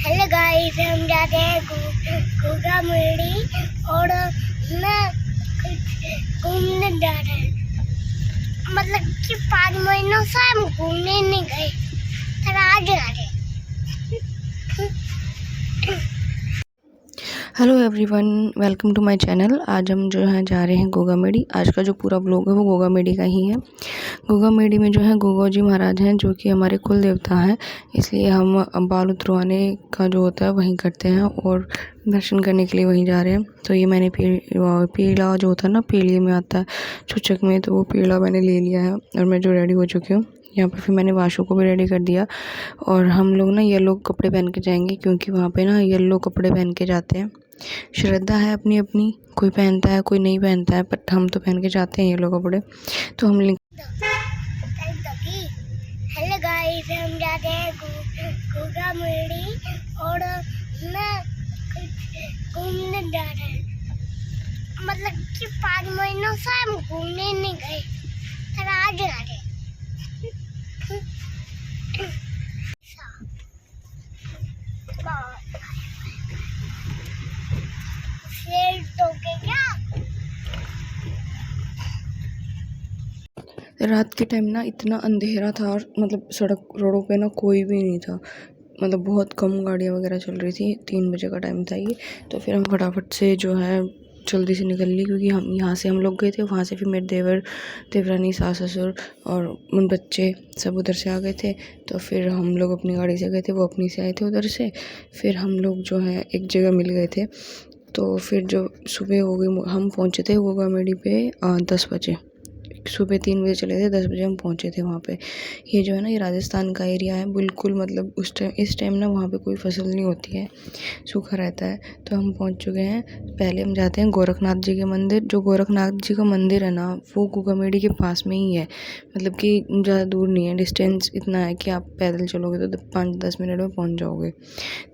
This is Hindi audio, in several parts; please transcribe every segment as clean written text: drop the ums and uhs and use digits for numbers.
हेलो गाइस, हम जाते हैं घूगा मेड़ी और ना घूमने जा रहे हैं। मतलब कि 5 महीनों से हम घूमने नहीं गए, फिर आज जा रहे हैं। Hello everyone, welcome to my channel. आज हम जो है जा रहे हैं गोगा मेडी। आज का जो पूरा व्लॉग है वो गोगा मेडी का ही है। गोगा मेडी में जो है गोगा जी महाराज हैं, जो कि हमारे कुल देवता हैं, इसलिए हम बाल उतरवाने का जो होता है वहीं करते हैं और दर्शन करने के लिए वहीं जा रहे हैं। तो ये मैंने पीला जो होता है ना, पीली में आता है छुचक में, तो वो पीला मैंने ले लिया है और मैं जो रेडी हो चुकी हूँ। यहाँ पर फिर मैंने वाशु को भी रेडी कर दिया और हम लोग ना येलो कपड़े पहन के जाएंगे, क्योंकि वहाँ पे ना येलो कपड़े पहन के जाते हैं। श्रद्धा है अपनी अपनी, कोई पहनता है कोई नहीं पहनता है, बट हम तो पहन के जाते हैं येलो कपड़े। तो हम हेलो गाइस, हम जाते हैं घूगा मेड़ी और ना घूमने जा रहे हैं। मतलब कि 5 महीनों से हम घूमने नहीं गए, फिर आज जा रहे हैं। रात के टाइम ना इतना अंधेरा था और मतलब सड़क रोडों पे ना कोई भी नहीं था, मतलब बहुत कम गाड़ियाँ वगैरह चल रही थी। 3 बजे का टाइम था ये। तो फिर हम फटाफट से जो है जल्दी से निकल ली, क्योंकि हम लोग गए थे, वहाँ से फिर मेरे देवरानी, सास ससुर और उन बच्चे सब उधर से आ गए थे। तो फिर हम लोग अपनी गाड़ी से गए थे, वो अपनी से आए थे उधर से। फिर हम लोग जो है एक जगह मिल गए थे। तो फिर जो सुबह हो गई, हम पहुँचे थे गोगा मेडी पे 10 बजे। सुबह 3 बजे चले थे, 10 बजे हम पहुँचे थे वहाँ पे। ये जो है ना, ये राजस्थान का एरिया है बिल्कुल। मतलब इस टाइम ना वहाँ पे कोई फसल नहीं होती है, सूखा रहता है। तो हम पहुँच चुके हैं। पहले हम जाते हैं गोरखनाथ जी के मंदिर। जो गोरखनाथ जी का मंदिर है ना, वो गोगा मेडी के पास में ही है। मतलब कि ज़्यादा दूर नहीं है, डिस्टेंस इतना है कि आप पैदल चलोगे तो 5-10 मिनट में पहुँच जाओगे।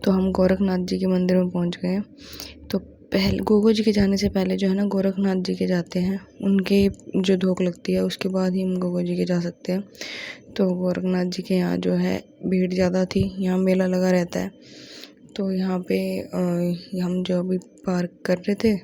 तो हम गोरखनाथ जी के मंदिर में पहुँच गए। तो पहले गोगा जी के जाने से पहले जो है ना, गोरखनाथ जी के जाते हैं, उनके जो धोख लगती है उसके बाद ही हम गोगा जी के जा सकते हैं। तो गोरखनाथ जी के यहाँ जो है भीड़ ज़्यादा थी, यहाँ मेला लगा रहता है। तो यहाँ पे हम जो अभी पार्क कर रहे थे,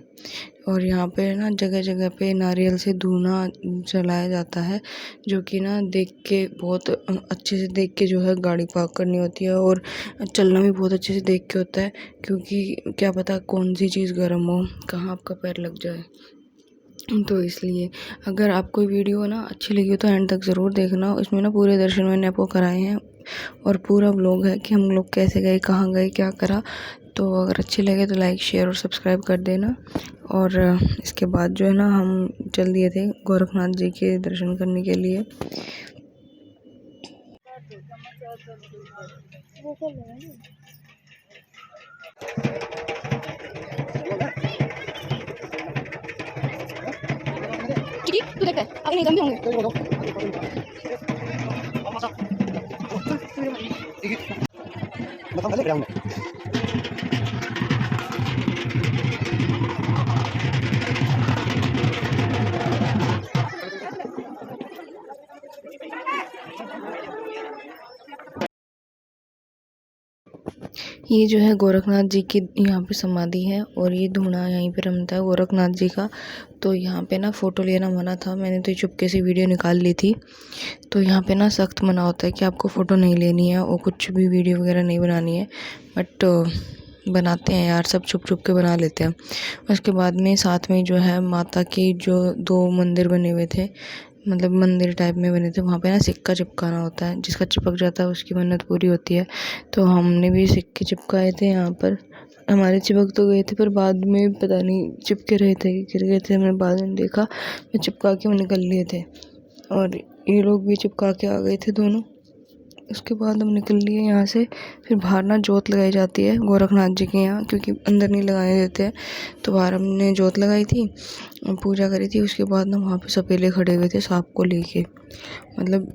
और यहाँ पे ना जगह जगह पे नारियल से धूना जलाया जाता है, जो कि ना देख के बहुत अच्छे से देख के जो है गाड़ी पार्क करनी होती है। और चलना भी बहुत अच्छे से देख के होता है, क्योंकि क्या पता कौन सी चीज़ गर्म हो, कहाँ आपका पैर लग जाए। तो इसलिए अगर आपको वीडियो ना अच्छी लगी हो तो एंड तक ज़रूर देखना। इसमें ना पूरे दर्शन मैंने आपको कराए हैं और पूरा व्लॉग है कि हम लोग कैसे गए, कहाँ गए, क्या करा। तो अगर अच्छी लगे तो लाइक, शेयर और सब्सक्राइब कर देना। और इसके बाद जो है ना, हम चल दिए थे गोरखनाथ जी के दर्शन करने के लिए। तू देख आगे नहीं गंदे होंगे। ये जो है गोरखनाथ जी की यहाँ पे समाधि है, और ये धूना यहीं पे रमता है गोरखनाथ जी का। तो यहाँ पे ना फ़ोटो लेना मना था, मैंने तो चुपके से वीडियो निकाल ली थी। तो यहाँ पे ना सख्त मना होता है कि आपको फ़ोटो नहीं लेनी है और कुछ भी वीडियो वगैरह नहीं बनानी है। बट बनाते हैं यार, सब छुप छुप के बना लेते हैं। उसके बाद में साथ में जो है माता की जो 2 मंदिर बने हुए थे, मतलब मंदिर टाइप में बने थे, वहाँ पे ना सिक्का चिपकाना होता है। जिसका चिपक जाता है उसकी मन्नत पूरी होती है। तो हमने भी सिक्के चिपकाए थे यहाँ पर। हमारे चिपक तो गए थे, पर बाद में पता नहीं चिपके रहे थे कि गिर गए थे। हमने बाद में देखा, मैं चिपका के वो निकल लिए थे, और ये लोग भी चिपका के आ गए थे दोनों। उसके बाद हम निकल लिए यहाँ से। फिर बाहर ना जोत लगाई जाती है गोरखनाथ जी के यहाँ, क्योंकि अंदर नहीं लगाए देते हैं। तो बाहर हमने जोत लगाई थी, पूजा करी थी। उसके बाद ना वहाँ पे सपेले खड़े हुए थे सांप को लेके, मतलब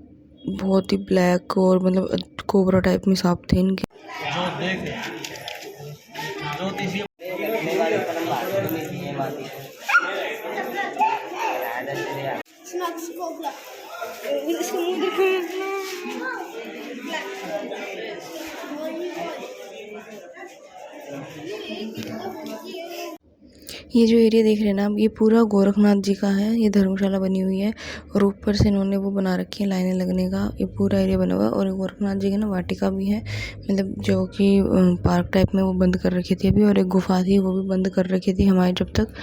बहुत ही ब्लैक और मतलब कोबरा टाइप में सांप थे इनके। ये जो एरिया देख रहे हैं ना आप, ये पूरा गोरखनाथ जी का है। ये धर्मशाला बनी हुई है और ऊपर से इन्होंने वो बना रखी है लाइनें लगने का। ये पूरा एरिया बना हुआ है और गोरखनाथ जी की ना वाटिका भी है, मतलब जो कि पार्क टाइप में वो बंद कर रखी थी अभी, और एक गुफा थी वो भी बंद कर रखी थी हमारे जब तक।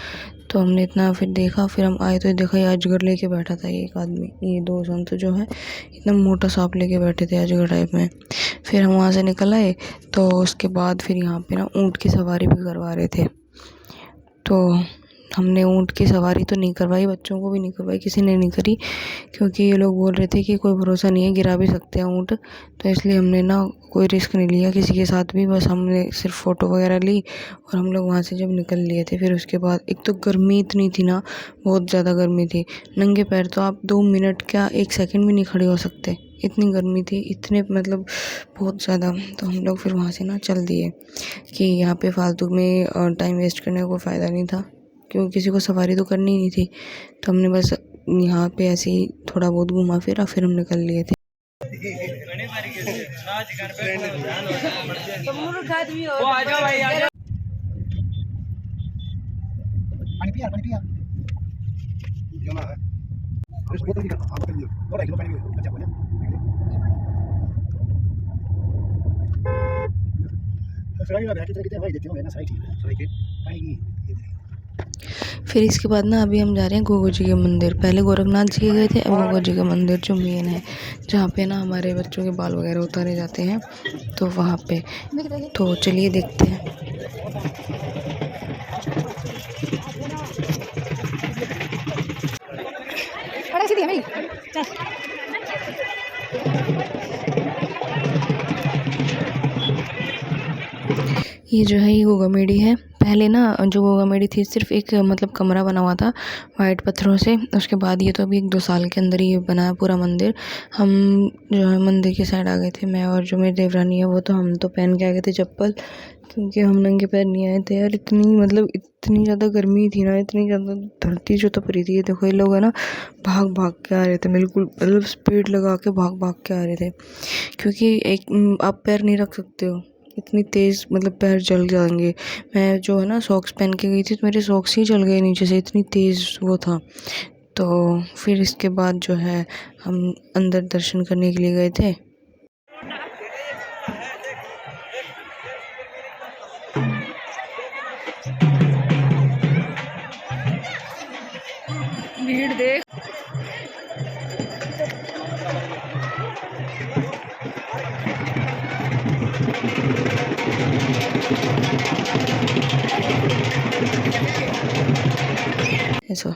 तो हमने इतना फिर देखा, फिर हम आए तो देखा ये अजगर लेके बैठा था ये एक आदमी, ये दो संत जो है इतना मोटा सांप लेके बैठे थे अजगर टाइप में। फिर हम वहाँ से निकल आए तो उसके बाद फिर यहाँ पे ना ऊँट की सवारी भी करवा रहे थे। तो हमने ऊँट की सवारी तो नहीं करवाई, बच्चों को भी नहीं करवाई, किसी ने नहीं करी, क्योंकि ये लोग बोल रहे थे कि कोई भरोसा नहीं है, गिरा भी सकते हैं ऊँट। तो इसलिए हमने ना कोई रिस्क नहीं लिया किसी के साथ भी, बस हमने सिर्फ फ़ोटो वगैरह ली और हम लोग वहाँ से जब निकल लिए थे। फिर उसके बाद एक तो गर्मी इतनी थी ना, बहुत ज़्यादा गर्मी थी, नंगे पैर तो आप 2 मिनट क्या 1 सेकंड भी नहीं खड़े हो सकते, इतनी गर्मी थी, इतने मतलब बहुत ज़्यादा। तो हम लोग फिर वहाँ से ना चल दिए कि यहाँ पे फालतू में टाइम वेस्ट करने का कोई फ़ायदा नहीं था, क्योंकि किसी को सवारी तो करनी नहीं थी। तो हमने बस यहाँ पे ऐसे ही थोड़ा बहुत घूमा फिरा, फिर हम निकल लिए थे। पानी पिया जमा है इस बोतल की आप कर लो और 1 किलो पानी बचा बोले सराई का बैठ कितने भाई देते हो ना, सराई ठीक है, सराई के पानी की। फिर इसके बाद ना अभी हम जा रहे हैं गोगो जी के मंदिर। पहले गोरखनाथ जी के गए थे, अब गोगो जी का मंदिर जो मेन है, जहाँ पे ना हमारे बच्चों के बाल वगैरह उतारे जाते हैं, तो वहाँ पे। तो चलिए देखते हैं। ये जो है ये गोगा मेडी है। पहले ना जो गोगा मेडी थी सिर्फ एक मतलब कमरा बना हुआ था वाइट पत्थरों से, उसके बाद ये तो अभी 1-2 साल के अंदर ही बना है पूरा मंदिर। हम जो है मंदिर की साइड आ गए थे, मैं और जो मेरी देवरानी है वो, तो हम तो पहन के आ गए थे चप्पल, क्योंकि हम नंगे पैर नहीं आए थे यार। इतनी ज़्यादा गर्मी थी ना, इतनी ज़्यादा धरती जो तप रही थी। ये देखो ये लोग है ना भाग भाग के आ रहे थे, बिल्कुल मतलब स्पीड लगा के भाग भाग के आ रहे थे, क्योंकि एक आप पैर नहीं रख सकते हो, इतनी तेज़ मतलब पैर जल जाएंगे। मैं जो है ना सॉक्स पहन के गई थी तो मेरे सॉक्स ही जल गए नीचे से, इतनी तेज़ वो था। तो फिर इसके बाद जो है हम अंदर दर्शन करने के लिए गए थे। भीड़ देख, ऐसा।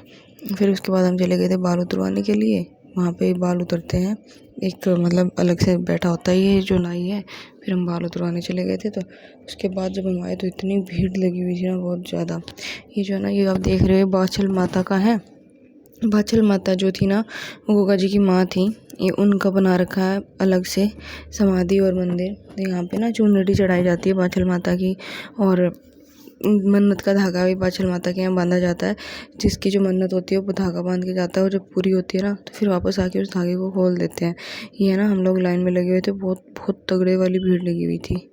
फिर उसके बाद हम चले गए थे बाल उतरवाने के लिए। वहाँ पे बाल उतरते हैं, एक मतलब अलग से बैठा होता है ये जो नाई है। फिर हम बाल उतरवाने चले गए थे। तो उसके बाद जब हम आए तो इतनी भीड़ लगी हुई थी ना, बहुत ज़्यादा। ये जो है ना, ये आप देख रहे हो बाछल माता का है। बाछल माता जो थी ना वो गोगा जी की माँ थी, ये उनका बना रखा है अलग से समाधि और मंदिर। तो यहाँ पे ना चुनरी चढ़ाई जाती है बाछल माता की, और मन्नत का धागा भी बाछल माता के यहाँ बांधा जाता है। जिसकी जो मन्नत होती है वो धागा बांध के जाता है, और जब पूरी होती है ना तो फिर वापस आके उस धागे को खोल देते हैं। ये है ना, हम लोग लाइन में लगे हुए थे, बहुत बहुत तगड़े वाली भीड़ लगी हुई थी।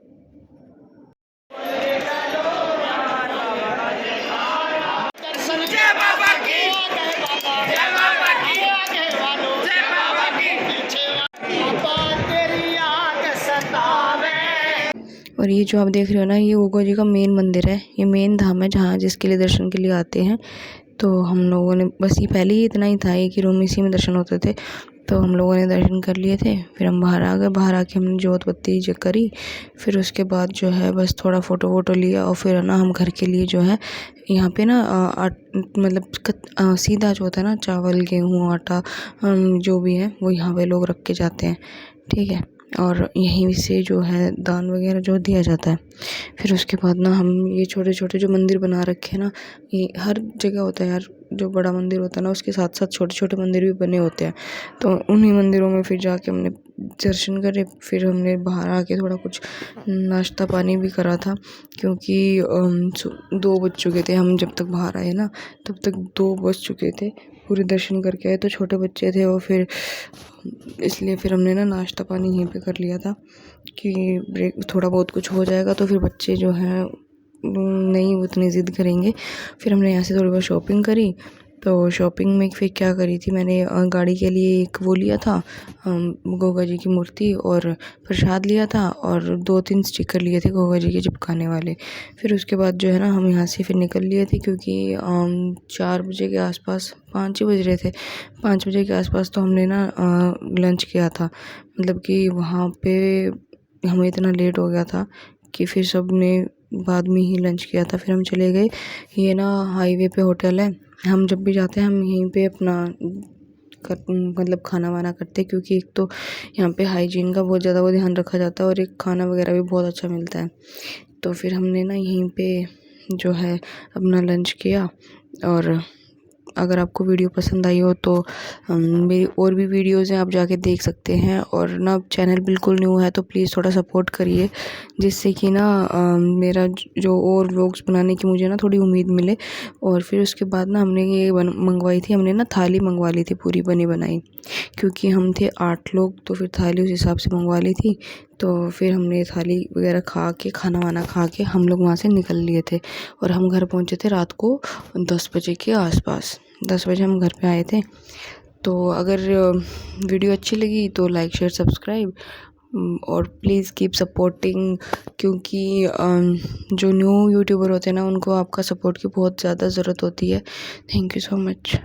और ये जो आप देख रहे हो ना, ये गोगा जी का मेन मंदिर है, ये मेन धाम है जहाँ जिसके लिए दर्शन के लिए आते हैं। तो हम लोगों ने बस ये पहले ही इतना ही था, एक ही रूम इसी में दर्शन होते थे। तो हम लोगों ने दर्शन कर लिए थे, फिर हम बाहर आ गए। बाहर आके हमने जोत बत्ती करी, फिर उसके बाद जो है बस थोड़ा फ़ोटो वोटो लिया, और फिर ना हम घर के लिए जो है यहाँ पे ना मतलब सीधा जो होता है ना चावल गेहूँ आटा जो भी है वो यहाँ पे लोग रख के जाते हैं, ठीक है। और यहीं से जो है दान वगैरह जो दिया जाता है। फिर उसके बाद ना हम ये छोटे छोटे जो मंदिर बना रखे हैं ना, ये हर जगह होता है यार। जो बड़ा मंदिर होता है ना उसके साथ साथ छोटे छोटे मंदिर भी बने होते हैं। तो उन्हीं मंदिरों में फिर जाके हमने दर्शन करे। फिर हमने बाहर आके थोड़ा कुछ नाश्ता पानी भी करा था, क्योंकि 2 बज चुके थे हम जब तक बाहर आए ना, तब तक 2 बज चुके थे। पूरे दर्शन करके आए तो छोटे बच्चे थे, और फिर इसलिए फिर हमने ना नाश्ता पानी यहीं पे कर लिया था कि ब्रेक थोड़ा बहुत कुछ हो जाएगा तो फिर बच्चे जो हैं नहीं उतनी ज़िद करेंगे। फिर हमने यहाँ से थोड़ी बहुत शॉपिंग करी। तो शॉपिंग में फिर क्या करी थी मैंने, गाड़ी के लिए एक वो लिया था, गोगा जी की मूर्ति और प्रसाद लिया था, और 2-3 स्टिकर लिए थे गोगा जी के चिपकाने वाले। फिर उसके बाद जो है ना हम यहाँ से फिर निकल लिए थे, क्योंकि 4 बजे के आसपास, 5 ही बज रहे थे, 5 बजे के आसपास तो हमने ना लंच किया था। मतलब कि वहाँ पे हमें इतना लेट हो गया था कि फिर सब ने बाद में ही लंच किया था। फिर हम चले गए, ये ना हाईवे पे होटल है, हम जब भी जाते हैं हम यहीं पे अपना मतलब खाना वाना करते हैं, क्योंकि एक तो यहाँ पे हाइजीन का बहुत ज़्यादा वो ध्यान रखा जाता है, और एक खाना वगैरह भी बहुत अच्छा मिलता है। तो फिर हमने ना यहीं पे जो है अपना लंच किया। और अगर आपको वीडियो पसंद आई हो तो मेरी और भी वीडियोज़ हैं, आप जाके देख सकते हैं। और ना चैनल बिल्कुल न्यू है तो प्लीज़ थोड़ा सपोर्ट करिए, जिससे कि ना मेरा जो और व्लॉग्स बनाने की मुझे ना थोड़ी उम्मीद मिले। और फिर उसके बाद ना हमने ये मंगवाई थी, हमने ना थाली मंगवा ली थी पूरी बनी बनाई, क्योंकि हम थे 8 लोग, तो फिर थाली उस हिसाब से मंगवा ली थी। तो फिर हमने थाली वगैरह खा के, खाना वाना खा के हम लोग वहाँ से निकल लिए थे। और हम घर पहुँचे थे रात को 10 बजे के आसपास, 10 बजे हम घर पे आए थे। तो अगर वीडियो अच्छी लगी तो लाइक शेयर सब्सक्राइब, और प्लीज़ कीप सपोर्टिंग, क्योंकि जो न्यू यूट्यूबर होते हैं ना उनको आपका सपोर्ट की बहुत ज़्यादा ज़रूरत होती है। Thank you so much.